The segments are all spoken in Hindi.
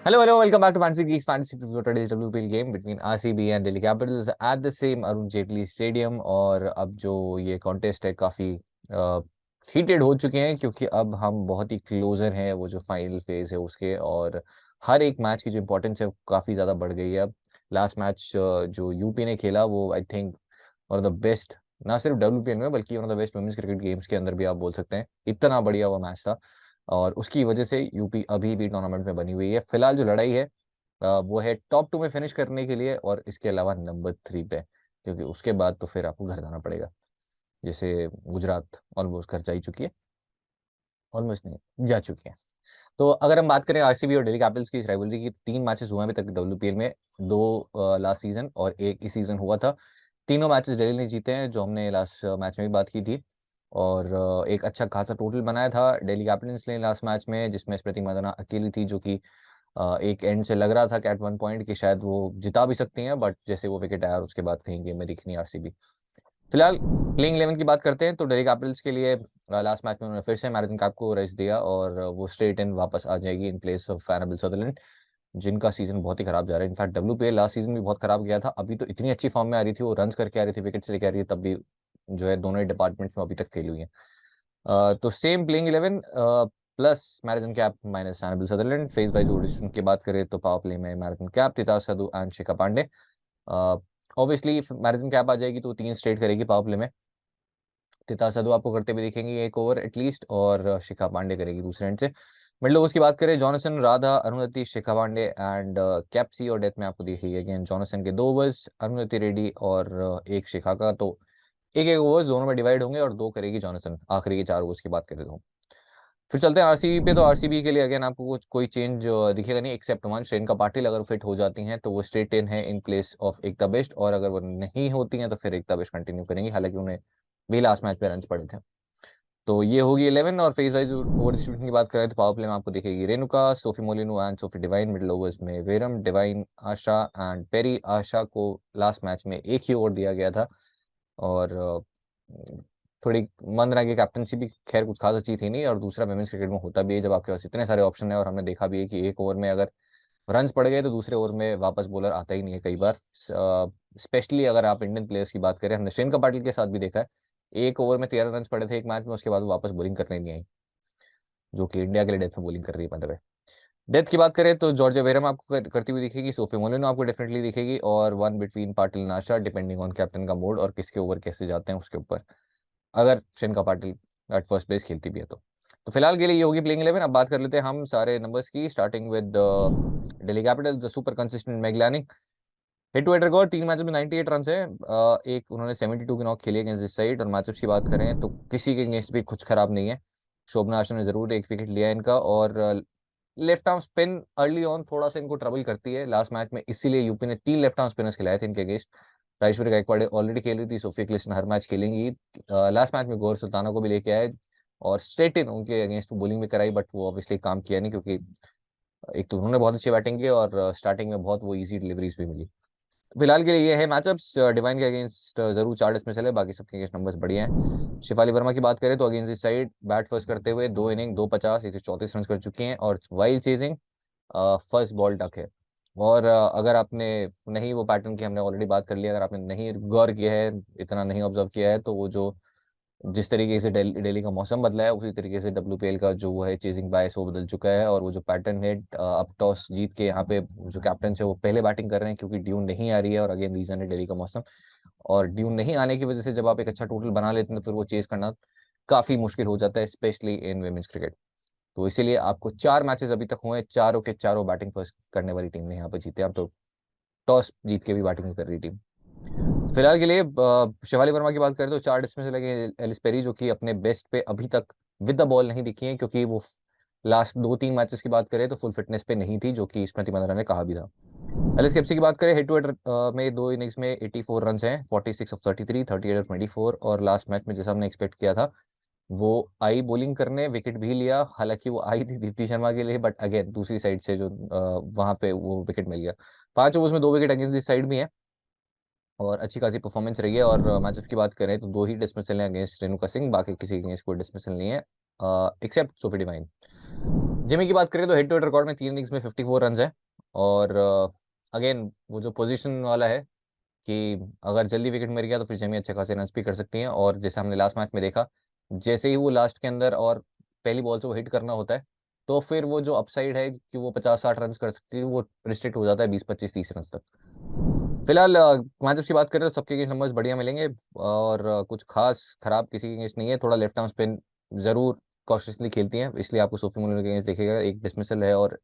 Hello, hello, welcome back to Fantasy Geeks Fantasy Picks for today's WPL game between RCB and Delhi Capitals at the same Arun Jaitley stadium. और अब जो ये कॉन्टेस्ट है काफ़ी हीटेड हो चुके हैं क्योंकि अब हम बहुत ही क्लोजर हैं वो जो फाइनल फेज है उसके। और हर एक मैच की जो इम्पोर्टेंस है काफ़ी ज़्यादा बढ़ गई है अब। लास्ट मैच जो यूपी ने खेला वो I think one of the best, ना सिर्फ WPL में बल्कि one of the best women's cricket games के अंदर भी आप बोल सकते हैं, इतना बढ़िया वो मैच था। और उसकी वजह से यूपी अभी भी टूर्नामेंट में बनी हुई है। फिलहाल जो लड़ाई है वो है टॉप 2 में फिनिश करने के लिए और इसके अलावा नंबर 3 पे, क्योंकि उसके बाद तो फिर आपको घर जाना पड़ेगा। जैसे गुजरात ऑलमोस्ट घर जा ही चुकी है, ऑलमोस्ट नहीं जा चुकी है। तो अगर हम बात करें आरसीबी और दिल्ली कैपिटल्स की इस राइवलरी की, 3 मैचेस हुए हैं अभी तक WPL में। 2 लास्ट सीजन और एक इस सीजन हुआ था। तीनों मैचेस दिल्ली ने जीते हैं, जो हमने लास्ट मैच में भी बात की थी। और एक अच्छा खासा टोटल बनाया था दिल्ली कैपिटल्स ने लास्ट मैच में, जिसमें स्मृति मंदाना अकेली थी, जो कि एक एंड से लग रहा था कि एट वन पॉइंट कि शायद वो जिता भी सकती हैं, बट जैसे वो विकेट आया और उसके बाद कहीं गेम में दिखी नहीं आरसीबी। फिलहाल प्लेइंग 11 की बात करते हैं तो दिल्ली कैपिटल्स के लिए लास्ट मैच में उन्होंने फिर से मैरिसन कैप को रेस्ट दिया और वो स्ट्रेट इन वापस आ जाएगी in place of Annabel Sutherland, जिनका सीजन बहुत ही खराब जा रहा है। इनफैक्ट WPL लास्ट सीजन भी बहुत खराब गया था, अभी तो इतनी अच्छी फॉर्म में आ रही थी, वो रन्स करके आ रही थी, विकेट से लेके आ रही है, तब भी जो है दोनों ही डिपार्टमेंट्स में अभी तक फेल हुई है। तो same playing 11 plus Marizanne Kapp minus Annabel Sutherland. Phase wise audition की बात करें तो पावर प्ले में Marizanne Kapp, Titas Sadhu and Shikha Pandey. Obviously Marizanne Kapp आ जाएगी तो 3 स्ट्रेट करेगी पावर प्ले में। तिता सदू आपको करते हुए दिखेंगे एक ओवर एटलीस्ट, और शिखा पांडे करेगी दूसरे एंड से। मिडल ओवर्स की बात करें, Jonassen, Radha, Arundhati, Shikha Pandey and Capsey और डेथ में आपको दिखेगी अगेन जॉनसन के 2 ओवर्स, अरुणति रेड्डी और एक शिखा का। तो एक एक ओवर्स दोनों में डिवाइड होंगे और 2 करेगी जॉनसन आखिरी के 4 ओवर्स की बात करें तो। फिर चलते हैं आरसीबी पे। तो आरसीबी के लिए अगेन आपको कुछ कोई चेंज दिखेगा नहीं एक्सेप्ट वन, श्रेयन का पाटिल अगर फिट हो जाती हैं तो वो स्ट्रेट इन है in place of Ekta best, और अगर वो नहीं होती हैं तो फिर एकता बेस्ट कंटिन्यू करेंगी, हालांकि उन्हें भी लास्ट मैच पे रन पड़े थे। तो ये होगी 11। और फेज वाइज ओवर डिस्ट्रीब्यूशन की बात करें तो पावर प्ले में आपको दिखेगी Renuka, Sophie Molineux and Sophie Devine. Middle overs में Wareham, Devine, Asha and Perry. Asha को लास्ट मैच में एक ही ओवर दिया गया था और थोड़ी मंद रंग की कैप्टनसी भी खैर कुछ खास अच्छी थी नहीं। और दूसरा वुमेन्स क्रिकेट में होता भी है जब आपके पास इतने सारे ऑप्शन है, और हमने देखा भी है कि एक ओवर में अगर रन्स पड़ गए तो दूसरे ओवर में वापस बॉलर आता ही नहीं है कई बार। स्पेशली अगर आप इंडियन प्लेयर्स की बात करें, हमने श्रेयन कपाटिल के साथ भी देखा है, एक ओवर में 13 रन पड़े थे एक मैच में, उसके बाद वो वापस बॉलिंग करने नहीं आई, जो कि इंडिया के लिए डेथ में बॉलिंग कर रही है मतलब। डेथ की बात करें तो जॉर्जिया वेरम आपको करती हुई दिखेगी, सोफी मोलिनो आपको डेफिनेटली दिखेगी, और वन बिटवीन पाटिल नाशा, डिपेंडिंग ऑन कैप्टन का मूड और किसके ओवर कैसे जाते हैं उसके ऊपर, अगर Shreyan Patil at first place खेलती भी है तो फिलहाल के लिए ये होगी प्लेइंग 11। अब बात कर लेते हैं हम सारे नंबर्स की, starting with Delhi Capital, the super consistent Meg Lanning. Head to head record 3 मैचों में 98 रन है। एक उन्होंने 72 की नॉक खेली अगेंस्ट दिस साइड, और मैचअप्स की बात करें तो किसी के अगेंस्ट भी कुछ खराब नहीं है। शोभना आशा ने जरूर एक विकेट लिया है इनका, और left arm spin early on थोड़ा सा इनको ट्रबल करती है लास्ट मैच में, इसीलिए यूपी ने 3 लेफ्ट आर्म स्पिनर्स खिलाए थे इनके अगेंस्ट। राजेश्वरी गायकवाड़ ऑलरेडी खेल रही थी, सोफिया क्लिस्टन हर मैच खेलेंगी। लास्ट मैच में गौर सुल्ताना को भी लेके आए और स्ट्रेट इन उनके अगेंस्ट बॉलिंग भी कराई, बट वो ऑब्वियसली काम किया नहीं, क्योंकि एक तो उन्होंने बहुत अच्छी बैटिंग की और स्टार्टिंग में बहुत वो इजी डिलीवरीज भी मिली। फिलहाल के लिए ये है मैचअप्स। डिवाइन के अगेंस्ट जरूर 4 डिसमिसल है, बाकी सबके अगेंस्ट नंबर्स बढ़िया हैं। शिफाली वर्मा की बात करें तो अगेंस्ट इस साइड बैट फर्स्ट करते हुए 2 इनिंग 250 134 रन कर चुकी हैं, और वाइल्ड चेजिंग फर्स्ट बॉल तक है। और अगर आपने नहीं वो पैटर्न की हमने ऑलरेडी बात कर लिया, अगर आपने नहीं गौर किया है, इतना नहीं ऑब्जर्व किया है, तो वो जो जिस तरीके से दिल्ली का मौसम बदला है उसी तरीके से WPL का जो वो है चेजिंग बायस वो बदल चुका है। और वो जो पैटर्न है, अब टॉस जीत के यहाँ पे जो कैप्टन है वो पहले बैटिंग कर रहे हैं क्योंकि ड्यून नहीं आ रही है, और अगेन रीजन है दिल्ली का मौसम। और ड्यून नहीं आने की वजह से जब आप एक अच्छा टोटल बना लेते हैं तो फिर वो चेज करना काफी मुश्किल हो जाता है, स्पेशली इन वुमेन्स क्रिकेट। तो इसीलिए आपको 4 मैचेस अभी तक हुए, चारों के चारों बैटिंग फर्स्ट करने वाली टीम ने यहाँ पे जीते। अब तो टॉस जीत के भी बैटिंग कर रही टीम। फिलहाल के लिए शिवाली वर्मा की बात करें तो 4 डिसमिस लगे एलिस पेरी, जो कि अपने बेस्ट पे अभी तक विद द बॉल नहीं दिखी है, क्योंकि वो लास्ट 2-3 मैचेस की बात करें तो फुल फिटनेस पे नहीं थी, जो कि स्मृति मंदाना ने कहा भी था। एलिस केप्सी की बात करें, हेड टू हेड में 2 इनिंग्स में 84 रन हैं, 46 ऑफ 33, 38 ऑफ 24, और लास्ट मैच में जैसा हमने एक्सपेक्ट किया था वो आई बॉलिंग करने, विकेट भी लिया, हालांकि वो आई थी दीप्ति शर्मा के लिए, बट अगेन दूसरी साइड से जो वहां पे वो विकेट मिल गया। 5 ओवर्स में 2 विकेट अगेंस्ट दिस साइड भी है, और अच्छी खासी परफॉर्मेंस रही है। और मैचअप की बात करें तो 2 ही डिसमिसल हैं अगेंस्ट रेणुका सिंह, बाकी किसी अगेंस्ट कोई डिसमिसल नहीं है एक्सेप्ट सोफी डिवाइन। जिमी की बात करें तो हेड टू हेड रिकॉर्ड में 3 इनिंग्स में 54 रन है। और अगेन वो जो पोजीशन वाला है कि अगर जल्दी विकेट मिल गया तो फिर जिमी अच्छे खासे रन भी कर सकती हैं। और जैसे हमने लास्ट मैच में देखा, जैसे ही वो लास्ट के अंदर और पहली बॉल से वो हिट करना होता है, तो फिर वो जो अपसाइड है कि वो 50-60 रन कर सकती है, वो रिस्ट्रिक्ट हो जाता है 20-25-30 रन तक। फिलहाल मैचअप्स की बात करें तो सबके अगेंस्ट नंबर्स बढ़िया मिलेंगे। और कुछ खास खराब किसी के अगेंस्ट नहीं है। थोड़ा लेफ्ट आर्म स्पिन जरूर कॉशियसली खेलती हैं, इसलिए आपको सोफी मुलर के अगेंस्ट देखेगा एक डिसमिसल है। और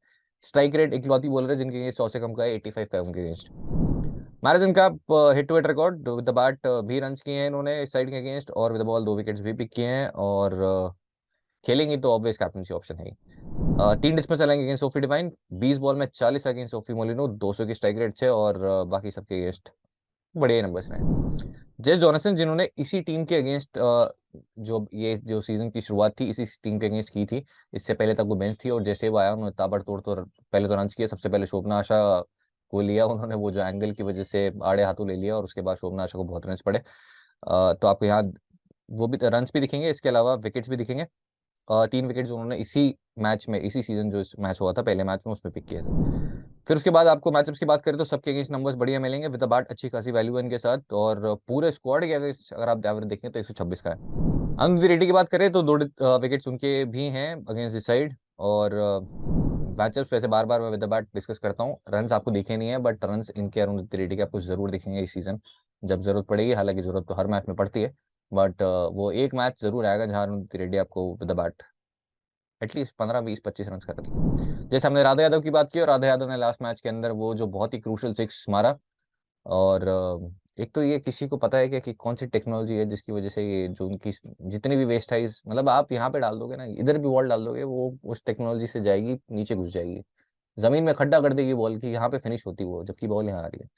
स्ट्राइक रेट इकलौती बॉलर है जिनके अगेंस्ट 100 से कम का है, 85 का है उनके अगेंस्ट। मैरिसन का head to head record with the bat भी रन किए हैं इन्होंने इस साइड के अगेंस्ट, और विद द बॉल 2 विकेट्स भी पिक किए हैं। और खेलेंगी तो ऑब्वियस कैप्टनसी ऑप्शन है ही। 3 डिसमिसल आएंगे अगेंस्ट सोफी डिवाइन, 20 बॉल में 40 अगेंस्ट सोफी मोलिनो, 200 की स्ट्राइक रेट है। और बाकी सबके अगेंस्ट बढ़िया नंबर्स रहे। जेस जॉनसन जिन्होंने इसी टीम के अगेंस्ट जो सीजन की शुरुआत थी इसी टीम के अगेंस्ट की थी, इससे पहले तक वो बेंच थी। और जैसे वो आया उन्होंने ताबड़तोड़ तो पहले तो रन किया, सबसे पहले शोभना आशा को लिया उन्होंने, वो जो एंगल की वजह से आड़े हाथों ले लिया, और उसके बाद शोभना आशा को बहुत रन पड़े। तो आपको यहाँ वो भी रन भी दिखेंगे, इसके अलावा विकेट्स भी दिखेंगे। 3 विकेट्स उन्होंने इसी मैच में, इसी सीजन जो मैच हुआ था पहले मैच में, उसमें पिक किए थे। फिर उसके बाद आपको मैचअप्स की बात करें तो सबके अगेंस्ट नंबर्स बढ़िया मिलेंगे विद बाट अच्छी खासी वैल्यू इनके साथ। और पूरे स्क्वाड के अगर आप एवरेज देखें तो 126 का है। अंक रेड्डी की बात करें तो 2 विकेट्स उनके भी हैं अगेंस्ट दिस साइड। और मैचअप्स वैसे बार बार मैं विद बैट डिस्कस करता हूँ, रन्स आपको दिखे नहीं है, बट रन्स इनके अरुण रेड्डी के आपको जरूर दिखेंगे इस सीजन जब जरूरत पड़ेगी। हालांकि जरूरत तो हर मैच में पड़ती है, बट वो एक मैच जरूर आएगा जहाँ अरुण रेड्डी आपको विद बैट एटलीस्ट 15-20-25 रन कर दी। जैसे हमने राधा यादव की बात की, और राधा यादव ने लास्ट मैच के अंदर वो जो बहुत ही क्रूशल 6 मारा। और एक तो ये किसी को पता है कि कौन सी टेक्नोलॉजी है जिसकी वजह से ये जो उनकी जितनी भी वेस्ट है, मतलब आप यहाँ पे डाल दोगे ना, इधर भी बॉल डाल दोगे, वो उस टेक्नोलॉजी से जाएगी नीचे घुस जाएगी, जमीन में खड्डा कर देगी बॉल की, यहाँ पे फिनिश होती वो, जबकि बॉल यहाँ आ रही है,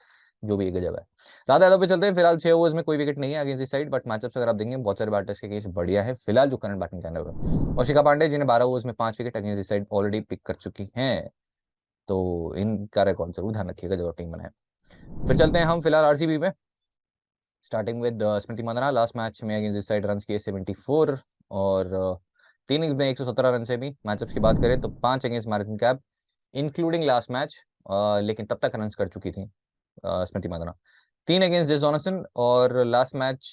जो भी एक गजब है। राधा यादव पे चलते हैं। फिलहाल 6 ओवर्स में कोई विकेट नहीं है अगेंस्ट इस साइड, बट मैचअप्स अगर आप देंगे बहुत सारे बैटर्स के अगेंस्ट बढ़िया है फिलहाल जो करंट बैटिंग कर रहे हैं। और शिखा पांडे जिन्हें 12 ओवर्स में 5 विकेट अगेंस्ट इस साइड ऑलरेडी पिक कर चुकी हैं, तो इनका रिकॉर्ड जरूर ध्यान रखिएगा जब टीम बनाए। फिर चलते हैं हम फिलहाल आरसीबी में, starting with Smriti Mandhana. Last match में अगेंस्ट दिस साइड रन किए 74, और 3 इनिंग्स में 117 रन से भी। मैचअप्स की बात करें तो 5 against marathon cap including last match, लेकिन तब तक रन कर चुकी थी स्मृति मंदाना। 3 अगेंस्ट जेस जॉनसन, और लास्ट मैच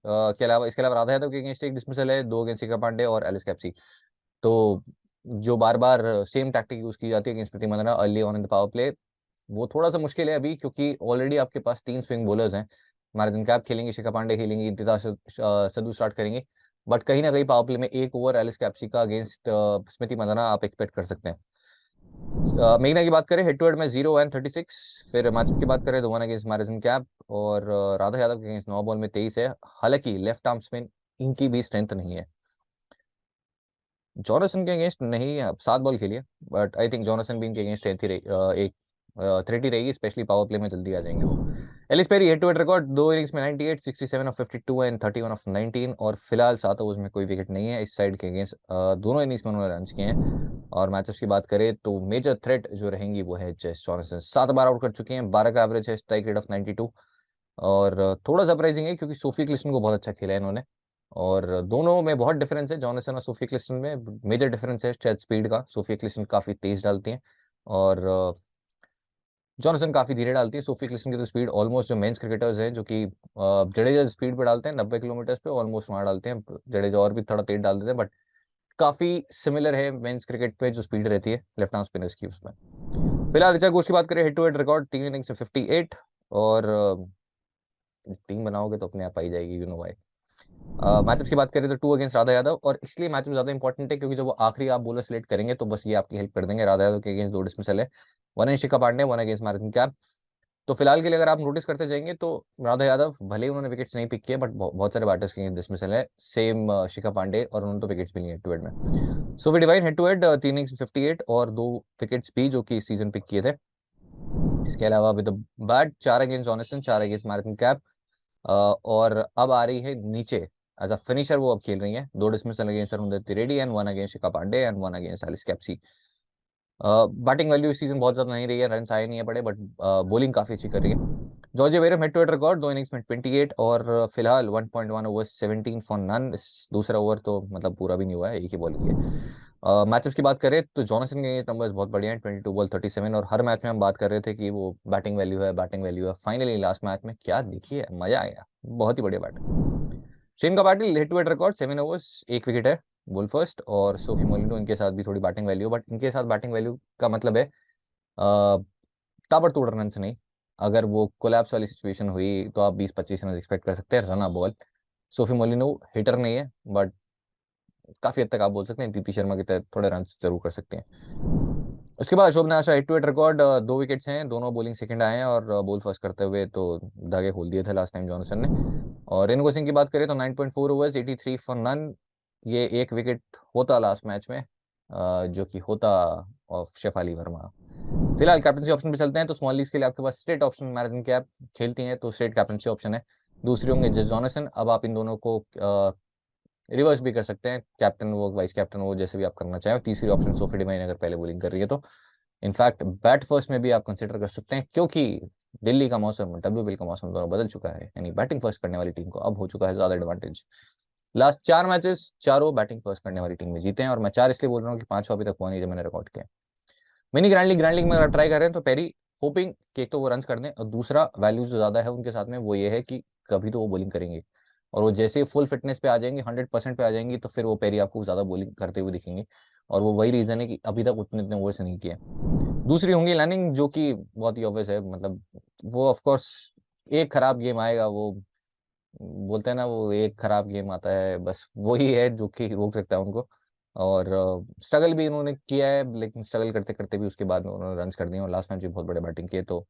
के अलावा इसके अलावा राधा यादव के अगेंस्ट एक डिसमिसल है, 2 अगेंस्ट शिखा पांडे और एलिस कैप्सी। तो जो बार बार सेम टैक्टिक यूज की जाती है against Smriti Mandhana early on in the power play, वो थोड़ा सा मुश्किल है अभी, क्योंकि ऑलरेडी आपके पास 3 स्विंग बॉलर्स हैं। मैराथन कैप खेलेंगे, शिखा पांडे खेलेंगी, इंतजार सदू स्टार्ट करेंगे। बट कहीं ना कहीं पावर प्ले में एक ओवर एलिस कैप्सी का अगेंस्ट स्मृति मंदाना आप एक्सपेक्ट कर सकते हैं। मेघना की बात करें हेड टू हेड में 0 and 36। फिर मैच की बात करें तो 1 अगेंस्ट मैराथन कैप, और राधा यादव के अगेंस्ट 9 बॉल में 23 है। हालांकि लेफ्ट आर्म स्पिन इनकी भी स्ट्रेंथ नहीं है। जॉनसन के अगेंस्ट नहीं है, 7 बॉल खेलिए, बट आई थिंक जॉनसन भी इनके अगेंस्ट एक थ्रेट ही रहेगी, स्पेशली पावर प्ले में जल्दी आ जाएंगे वो। Ellyse Perry head to head record 2 innings में 98, 67 ऑफ 52 एंड 31 ऑफ 19, और फिलहाल 7 ओवर्स में कोई विकेट नहीं है इस साइड के अगेंस्ट। दोनों इनिंग्स में उन्होंने रन किए हैं। और मैचेस की बात करें तो मेजर थ्रेट जो रहेंगी वो है जेस जॉनसन, 7 बार आउट कर चुके हैं, 12 का एवरेज है, स्ट्राइक रेट ऑफ 92। और थोड़ा सरप्राइजिंग है क्योंकि सोफी क्लिस्टन को बहुत अच्छा खेला है इन्होंने, और दोनों में बहुत डिफरेंस है, जॉनसन और सोफी क्लिस्टन में मेजर डिफरेंस है शायद स्पीड का। सोफी क्लिस्टन काफी तेज डालती हैं, और जॉनसन काफी धीरे डालती है। सोफी क्लिस्टन की तो स्पीड ऑलमोस्ट जो मेंस क्रिकेटर्स हैं जो कि जडेजा स्पीड पे डालते हैं 90 किलोमीटर पे, ऑलमोस्ट वहाँ डालते हैं। जडेजा और भी थोड़ा तेज डाल देते हैं, बट काफी सिमिलर है मेंस क्रिकेट पे जो स्पीड रहती है लेफ्ट आर्म स्पिनर्स की उसमें। फिलहाल ऋचा घोष की बात करें head to head record 3 innings में 58, और टीम बनाओगे तो अपने आप आई जाएगी, यू नो वाई। मैचअप्स की बात करें तो 2 अगेंस्ट राधा यादव, और इसलिए मैच में ज्यादा इंपॉर्टेंट है क्योंकि जब वो आखिरी आप बॉलर सेलेक्ट करेंगे तो बस ये आपकी हेल्प कर देंगे। राधा यादव के अगेंस्ट 2 डिसमिसल है, 1 against Shikha Pandey, 1 against marathon cap. तो फिलहाल के लिए अगर आप नोटिस करते जाएंगे तो राधा यादव भले ही उन्होंने विकेट्स नहीं पिक किए, बट बहुत सारे बैटर्स के डिसमिसल है, सेम शिखा पांडे, और उन्होंने तो विकेट्स भी नहीं हेड टू हेड में। Sophie Devine head to head 3 innings 58 और 2 विकेट्स भी जो कि इस सीजन पिक किए थे। इसके अलावा with bat 4 against Johnson, 4 against marathon cap, और अब आ रही है नीचे एज अ फिनिशर, वो अब खेल रही है 2 dismissal against Arundhati Reddy and 1 against Shikha Pandey and 1 against Alice Capsey. Batting value इस सीजन बहुत ज्यादा नहीं रही है, रन आए नहीं है बड़े, बट बॉलिंग काफी अच्छी कर रही है। Georgia Wareham head to head record 2 innings में 28, और फिलहाल 1.1 ओवर 17 फॉर नन। दूसरा ओवर तो मतलब पूरा भी नहीं हुआ है, एक ही बॉल की है। मैचअप्स की बात करें तो जॉनसन के नंबर्स बहुत बढ़िया हैं, 22 बॉल 37, और हर मैच में हम बात कर रहे थे कि वो बैटिंग वैल्यू है, बैटिंग वैल्यू है। फाइनली लास्ट मैच में क्या दिखी है, मजा आया, बहुत ही बढ़िया बैटिंग। शेन Patil head to head record, 7 overs 1 wicket है, बुल फर्स्ट, और सोफी मोलिनो इनके साथ भी थोड़ी बैटिंग वैल्यू, बट इनके साथ बैटिंग वैल्यू का मतलब है ताबड़तोड़ रन नहीं। अगर वो कोलैप्स वाली सिचुएशन हुई तो आप 20-25 रन एक्सपेक्ट कर सकते हैं, रन बॉल। सोफी मोलिनो हिटर नहीं है, बट काफी हद तक आप बोल सकते हैं दीप्ति शर्मा की तरह थोड़े रन जरूर कर सकते हैं। उसके बाद Shobhana Asha head to head record, 2 wickets हैं, दोनों बॉलिंग सेकंड आए हैं, और बॉल फर्स्ट करते हुए तो धागे खोल दिए थे लास्ट टाइम जॉनसन ने। और रेणुका सिंह की बात करें तो 9.4 ओवर्स 83 फॉर नन, ये 1 विकेट होता लास्ट मैच में, जो कि होता ऑफ शेफाली वर्मा। फिलहाल कैप्टनसी ऑप्शन पे चलते हैं, तो स्मॉल लीग्स के लिए आपके पास स्टेट ऑप्शन, मैराथन कैप खेलती हैं तो स्टेट कैप्टनसी ऑप्शन है। दूसरी होंगे जस जॉनसन, अब आप इन दोनों को रिवर्स भी कर सकते हैं, कैप्टन वो वाइस कैप्टन वो, जैसे भी आप करना चाहें। तीसरी ऑप्शन सोफी डिवाइन अगर पहले बॉलिंग कर रही है तो। इनफैक्ट बैट फर्स्ट में भी आप कंसिडर कर सकते हैं, क्योंकि दिल्ली का मौसम, डब्ल्यूपीएल का मौसम दोनों बदल चुका है, यानी बैटिंग फर्स्ट करने वाली टीम को अब हो चुका है ज्यादा एडवांटेज। लास्ट 4 मैचेस चारों बैटिंग फर्स्ट करने वाली टीम में जीते हैं, और मैं 4 इसलिए बोल रहा हूँ कि 5 अभी तक हुआ नहीं, जो मैंने रिकॉर्ड किया। मिनी ग्रैंड लीग में अगर ट्राई कर रहे हैं तो पहली होपिंग कि एक तो वो रन कर दें, और दूसरा वैल्यूज जो ज्यादा है उनके साथ में वो ये है कि कभी तो वो बॉलिंग करेंगे, और वो जैसे फुल फिटनेस पे आ जाएंगे, 100% पे आ जाएंगी, तो फिर वो पेरी आपको ज्यादा बॉलिंग करते हुए दिखेंगे, और वो वही रीजन है कि अभी तक उतने इतने ओवर्स नहीं किए। दूसरी होंगी लर्निंग, जो कि बहुत ही ऑब्वियस है, मतलब वो ऑफ कोर्स एक खराब गेम आएगा, वो बोलते हैं ना, वो एक खराब गेम आता है, बस वही है जो कि रोक सकता है उनको। और स्ट्रगल भी इन्होंने किया है, लेकिन स्ट्रगल करते करते भी उसके बाद में उन्होंने रन कर दिए, और लास्ट मैच भी बहुत बड़े बैटिंग किए, तो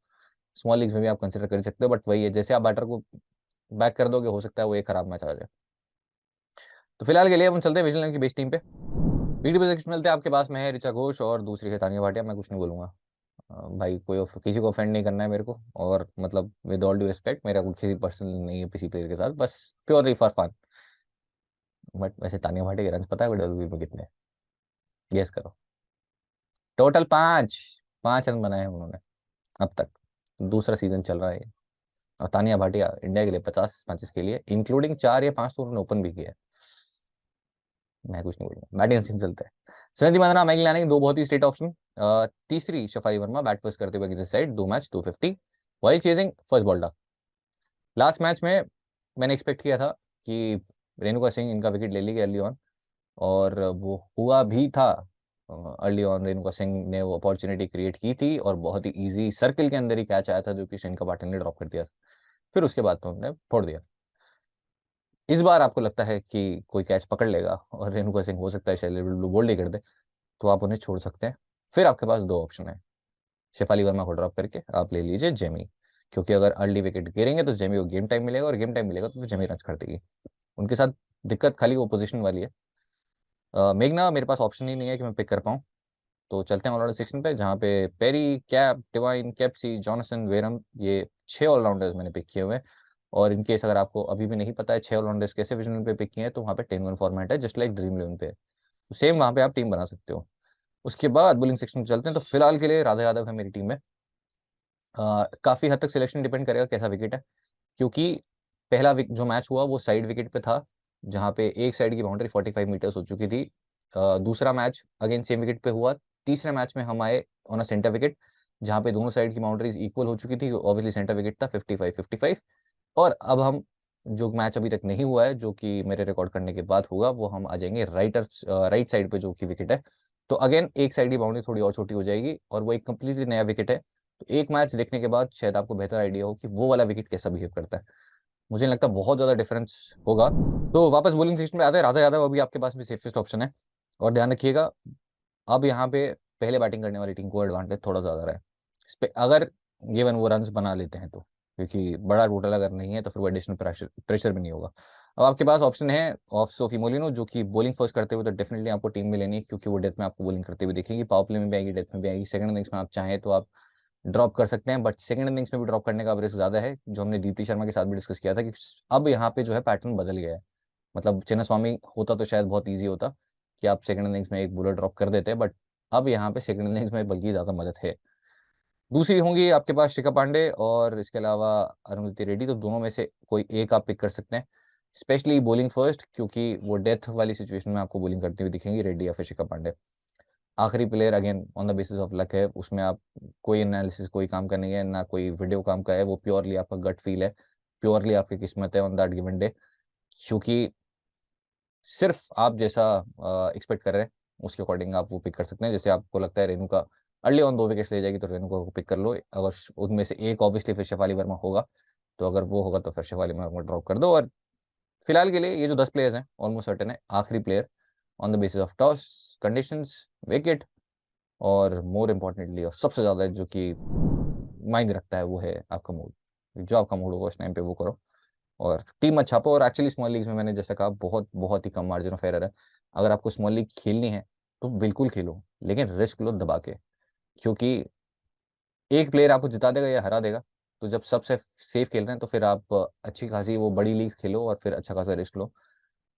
स्मॉल लीग्स में भी आप कंसिडर कर सकते हो, बट वही है, जैसे आप बैटर को बैक कर दोगे हो सकता है वो एक खराब मैच आ जाए। तो फिलहाल के लिए हम चलते हैं विजनलैंड की बेस टीम पे। पीडी पोजीशन मिलते हैं, आपके पास में है ऋचा घोष और दूसरी है तानिया भाटिया। मैं कुछ नहीं बोलूंगा, भाई कोई किसी को ऑफेंड नहीं करना है मेरे को, और मतलब विद ऑल ड्यू रिस्पेक्ट, मेरा कोई किसी पर्सनल नहीं है किसी प्लेयर के साथ, बस प्योरली फॉर फन। बट वैसे तानिया भाटिया के रन पता है डब्ल्यूबी में कितने? गेस करो। टोटल 5, 5 रन बनाए हैं उन्होंने अब तक, दूसरा सीजन चल रहा है ये। और तानिया भाटिया इंडिया के लिए 50 मैचेस के लिए, इंक्लूडिंग 4 या 5 तो उन्होंने ओपन भी किया है। मैं कुछ नहीं बोलूंगा, बैटिंग सिम चलता है। सुनिधि मंदना मैगल लाने दो बहुत ही स्ट्रेट ऑप्शन। तीसरी शफाई वर्मा बैट फर्स्ट करते हुए किसी side, 2 match 250 while chasing first ball डाक। लास्ट मैच में मैंने एक्सपेक्ट किया था कि रेणुका सिंह इनका विकेट ले लेगी अर्ली ऑन, और वो हुआ भी था। अर्ली ऑन रेणुका सिंह ने वो अपॉर्चुनिटी क्रिएट की थी, और बहुत ही इजी सर्कल के अंदर ही कैच आया था, जो कि शेन पाटिल ने ड्रॉप कर दिया था। फिर उसके बाद तो उन्होंने फोड़ दिया। इस बार आपको लगता है कि कोई कैच पकड़ लेगा और रेणुका सिंह हो सकता है शैलेश बोल्ड ही कर दे, तो आप उन्हें छोड़ सकते हैं। फिर आपके पास 2 ऑप्शन है, शेफाली वर्मा को ड्रॉप करके आप ले लीजिए जेमी, क्योंकि अगर अर्ली विकेट गिरेंगे तो जेमी को गेम टाइम मिलेगा, और गेम टाइम मिलेगा तो फिर जेमी रन कर देगी। उनके साथ दिक्कत खाली वो पोजीशन वाली है। मेघना मेरे पास ऑप्शन ही नहीं है कि मैं पिक कर पाऊँ, तो चलते हैं ऑलराउंडर सेक्शन पे, जहाँ पे Perry, Kapp, Devine, Capsey, Johnson, Wareham, ये 6 ऑलराउंडर्स मैंने पिक किए हुए हैं। और इन केस अगर आपको अभी भी नहीं पता है 6 ऑलराउंडर्स कैसे विजन पे पिक किए हैं, तो वहाँ पे 10-1 फॉर्मेट है, जस्ट लाइक ड्रीम इलेवन पे, तो सेम वहाँ पे आप टीम बना सकते हो। उसके बाद बोलिंग सेक्शन में चलते हैं, तो फिलहाल के लिए राधा यादव है मेरी टीम में। काफी हद तक सिलेक्शन डिपेंड करेगा कैसा विकेट है, क्योंकि पहला जो मैच हुआ वो साइड विकेट पे था, जहाँ पे एक साइड की बाउंड्री 45 मीटर्स हो चुकी थी। दूसरा मैच अगेन सेम विकेट पे हुआ। तीसरे मैच में हम आए ऑन अ सेंटर विकेट, जहाँ पे दोनों साइड की बाउंड्रीज इक्वल हो चुकी थी, ऑब्वियसली सेंटर विकेट था 55-55। और अब हम जो मैच अभी तक नहीं हुआ है, जो कि मेरे रिकॉर्ड करने के बाद होगा, वो हम आ जाएंगे राइट साइड पे जो कि विकेट है। तो अगेन एक साइड की बाउंड्री थोड़ी और छोटी हो जाएगी, और वो एक कंप्लीटली नया विकेट है। तो एक मैच देखने के बाद शायद आपको बेहतर आइडिया हो कि वो वाला विकेट कैसा बिहेव करता है। मुझे नहीं लगता बहुत ज़्यादा डिफरेंस होगा। तो वापस बॉलिंग सेक्शन में आते हैं, राधा यादव अभी आपके पास भी सेफेस्ट ऑप्शन है। और ध्यान रखिएगा, अब यहाँ पे पहले बैटिंग करने वाली टीम को एडवांटेज थोड़ा ज़्यादा रहा है अगर गिवन वो रन्स बना लेते हैं तो, क्योंकि बड़ा टोटल अगर नहीं है तो फिर वो एडिशनल प्रेशर भी नहीं होगा। अब आपके पास ऑप्शन है ऑफ सोफी मोलिनो, जो कि बॉलिंग फर्स्ट करते हुए तो डेफिनेटली आपको टीम में लेनी है, क्योंकि वो डेथ में आपको बॉलिंग करते हुए दिखेंगी, पावर प्ले में भी आएगी, डेथ में भी आएगी। सेकंड इनिंग्स में आप चाहें तो आप ड्रॉप कर सकते हैं, बट सेकंड इनिंग्स में भी ड्रॉप करने का रिस्क ज़्यादा है, जो हमने दीप्ति शर्मा के साथ भी डिस्कस किया था कि अब यहाँ पे जो है पैटर्न बदल गया है। मतलब चिन्नास्वामी होता तो शायद बहुत ईजी होता कि आप सेकंड इनिंग्स में एक बॉलर ड्रॉप कर देते हैं, बट अब यहाँ पे सेकंड इनिंग्स में बल्कि ज़्यादा मदद है। दूसरी होंगी आपके पास शिखा पांडे और इसके अलावा अरुणिति रेड्डी, तो दोनों में से कोई एक आप पिक कर सकते हैं। स्पेशली बॉलिंग फर्स्ट, क्योंकि वो डेथ वाली सिचुएशन में आपको बॉलिंग करती हुई दिखेंगी रेड्डी या फिर शिखर पांडे। आखिरी player again on the basis of luck है, उसमें आप कोई एनालिसिस कोई काम का नहीं है, ना कोई वीडियो काम का है, वो प्योरली आपका गट फील है, प्योरली आपकी किस्मत है ऑन दैट गिवन डे, क्योंकि सिर्फ आप जैसा एक्सपेक्ट कर रहे हैं उसके अकॉर्डिंग आप वो पिक कर सकते हैं। जैसे आपको लगता है रेणुका अर्ली ऑन 2 विकेट्स ले जाएगी तो रेणुका को पिक कर लो, अगर उनमें से एक ऑब्वियसली फिर शेफाली वर्मा होगा, तो अगर वो होगा तो फिर शेफाली वर्मा ड्रॉप कर दो। और फिलहाल के लिए ये जो 10 प्लेयर्स हैं ऑलमोस्ट सर्टेन है, आखिरी player on the basis of toss, conditions, wicket, और मोर इम्पोर्टेंटली और सबसे ज़्यादा जो कि मायने रखता है वो है आपका मूड। जो आपका मूड होगा उस टाइम पे वो करो, और टीम अच्छा पाओ। और एक्चुअली स्मॉल लीग्स में मैंने जैसा कहा बहुत बहुत ही कम मार्जिन ऑफ एरर है। अगर आपको स्मॉल लीग खेलनी है तो बिल्कुल खेलो, लेकिन रिस्क लो दबा के, क्योंकि एक प्लेयर आपको जिता देगा या हरा देगा। तो जब सबसे सेफ खेल रहे हैं तो फिर आप अच्छी खासी वो बड़ी लीग्स खेलो और फिर अच्छा खासा रिस्क लो,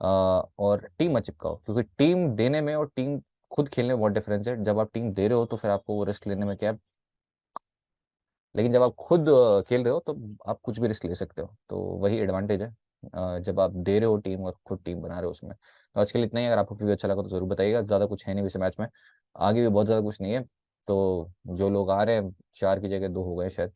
और टीम मत चिपकाओ, क्योंकि टीम देने में और टीम खुद खेलने में बहुत डिफरेंस है। जब आप टीम दे रहे हो तो फिर आपको वो रिस्क लेने में क्या है, लेकिन जब आप खुद खेल रहे हो तो आप कुछ भी रिस्क ले सकते हो, तो वही एडवांटेज है जब आप दे रहे हो टीम और खुद टीम बना रहे हो उसमें। तो आज के लिए इतना ही। अगर आपको वीडियो अच्छा लगा तो जरूर बताइएगा। ज़्यादा कुछ है नहीं वैसे मैच में, आगे भी बहुत ज़्यादा कुछ नहीं है। तो जो लोग आ रहे हैं, 4 की जगह 2 हो गए शायद,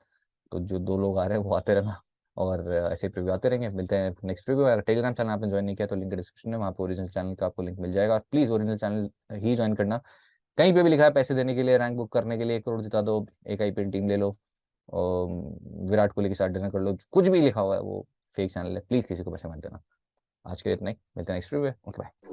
तो जो 2 लोग आ रहे हैं वो आते रहना, और ऐसे प्रीव्यू आते रहेंगे। मिलते हैं नेक्स्ट प्रीव्यू। अगर टेलीग्राम चैनल आपने ज्वाइन नहीं किया तो लिंक डिस्क्रिप्शन में, वहाँ पे ओरिजिनल चैनल का आपको लिंक मिल जाएगा। Please original channel he join करना। कहीं पे भी लिखा है पैसे देने के लिए, रैंक बुक करने के लिए, 1 करोड़ जिता दो, एक आईपीएल टीम ले लो, और विराट कोहली के साथ डिनर कर लो, कुछ भी लिखा हुआ है वो फेक चैनल है। प्लीज किसी को पैसे मत देना। आज के लिए इतना ही, मिलते हैं नेक्स्ट वीडियो में। Okay bye.